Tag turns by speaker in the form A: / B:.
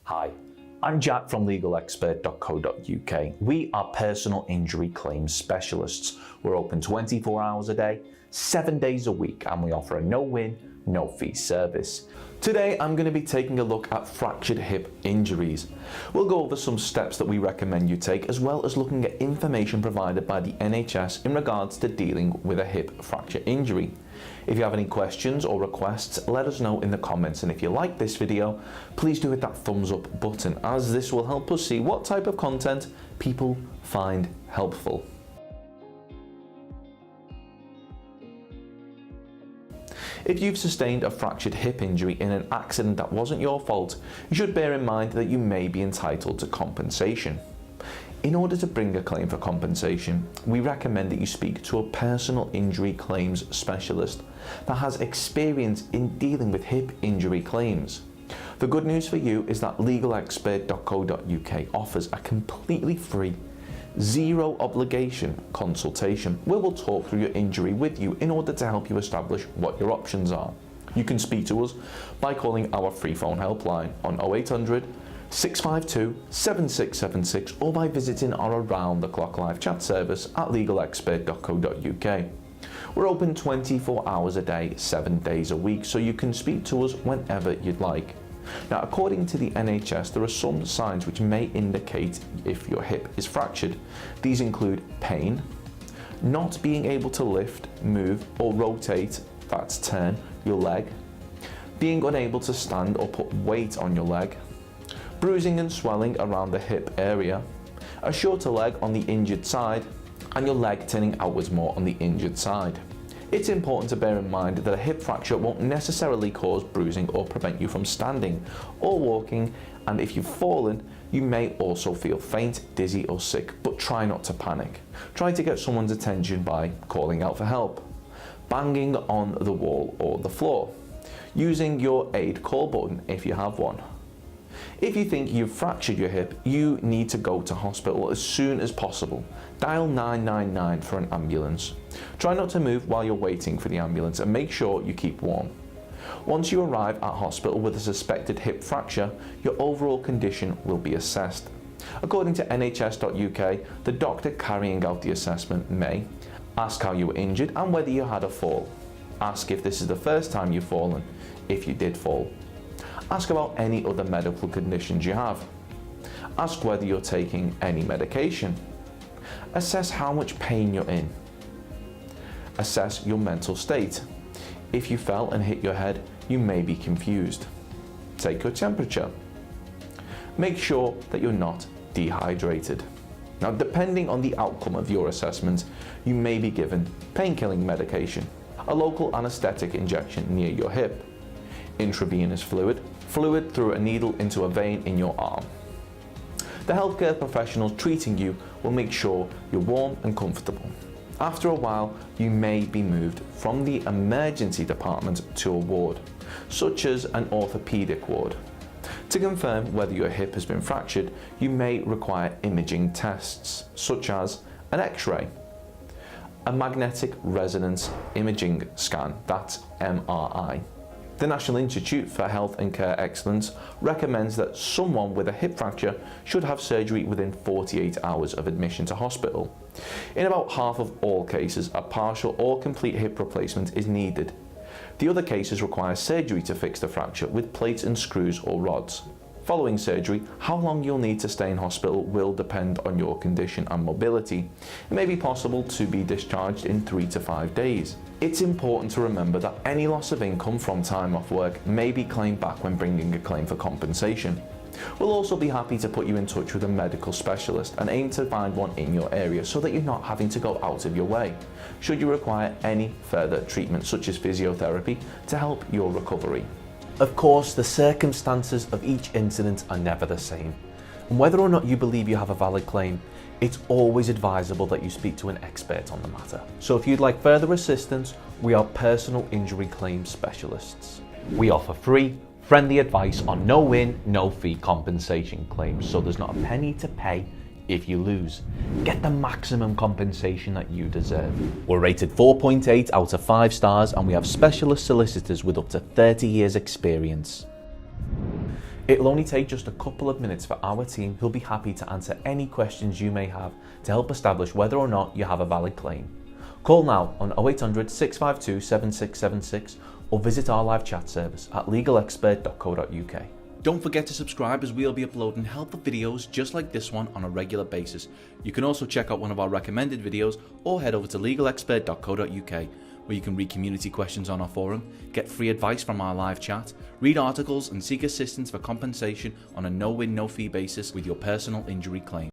A: Hi, I'm Jack from legalexpert.co.uk. We are personal injury claims specialists. We're open 24 hours a day, 7 days a week, and we offer a no-win, no-fee service. Today, I'm going to be taking a look at fractured hip injuries. We'll go over some steps that we recommend you take, as well as looking at information provided by the NHS in regards to dealing with a hip fracture injury. If you have any questions or requests, let us know in the comments, and if you like this video, please do hit that thumbs up button, as this will help us see what type of content people find helpful. If you've sustained a fractured hip injury in an accident that wasn't your fault, you should bear in mind that you may be entitled to compensation. In order to bring a claim for compensation, we recommend that you speak to a personal injury claims specialist that has experience in dealing with hip injury claims. The good news for you is that legalexpert.co.uk offers a completely free, zero obligation consultation where we'll talk through your injury with you in order to help you establish what your options are. You can speak to us by calling our free phone helpline on 0800 652 7676 or by visiting our around-the-clock live chat service at legalexpert.co.uk. We're open 24 hours a day, 7 days a week, so you can speak to us whenever you'd like. Now, according to the NHS, there are some signs which may indicate if your hip is fractured. These include pain, not being able to lift, move or rotate, that's turn, your leg, being unable to stand or put weight on your leg, bruising and swelling around the hip area, a shorter leg on the injured side, and your leg turning outwards more on the injured side. It's important to bear in mind that a hip fracture won't necessarily cause bruising or prevent you from standing or walking, and if you've fallen, you may also feel faint, dizzy or sick, but try not to panic. Try to get someone's attention by calling out for help, banging on the wall or the floor, using your aid call button if you have one. If you think you've fractured your hip, you need to go to hospital as soon as possible. Dial 999 for an ambulance. Try not to move while you're waiting for the ambulance and make sure you keep warm. Once you arrive at hospital with a suspected hip fracture, your overall condition will be assessed. According to nhs.uk, the doctor carrying out the assessment may ask how you were injured and whether you had a fall. Ask if this is the first time you've fallen, if you did fall. Ask about any other medical conditions you have. Ask whether you're taking any medication. Assess how much pain you're in. Assess your mental state. If you fell and hit your head, you may be confused. Take your temperature. Make sure that you're not dehydrated. Now, depending on the outcome of your assessment, you may be given pain-killing medication, a local anesthetic injection near your hip, intravenous fluid through a needle into a vein in your arm. The healthcare professionals treating you will make sure you're warm and comfortable. After a while, you may be moved from the emergency department to a ward, such as an orthopedic ward. To confirm whether your hip has been fractured, you may require imaging tests, such as an X-ray, a magnetic resonance imaging scan, that's MRI. The National Institute for Health and Care Excellence recommends that someone with a hip fracture should have surgery within 48 hours of admission to hospital. In about half of all cases, a partial or complete hip replacement is needed. The other cases require surgery to fix the fracture with plates and screws or rods. Following surgery, how long you'll need to stay in hospital will depend on your condition and mobility. It may be possible to be discharged in 3 to 5 days. It's important to remember that any loss of income from time off work may be claimed back when bringing a claim for compensation. We'll also be happy to put you in touch with a medical specialist and aim to find one in your area so that you're not having to go out of your way, should you require any further treatment such as physiotherapy to help your recovery. Of course, the circumstances of each incident are never the same, and whether or not you believe you have a valid claim, it's always advisable that you speak to an expert on the matter. So if you'd like further assistance, we are personal injury claims specialists. We offer free, friendly advice on no-win, no-fee compensation claims, so there's not a penny to pay if you lose. Get the maximum compensation that you deserve. We're rated 4.8 out of 5 stars, and we have specialist solicitors with up to 30 years experience. It'll only take just a couple of minutes for our team who'll be happy to answer any questions you may have to help establish whether or not you have a valid claim. Call now on 0800 652 7676 or visit our live chat service at legalexpert.co.uk. Don't forget to subscribe, as we'll be uploading helpful videos just like this one on a regular basis. You can also check out one of our recommended videos or head over to legalexpert.co.uk, where you can read community questions on our forum, get free advice from our live chat, read articles and seek assistance for compensation on a no-win, no-fee basis with your personal injury claim.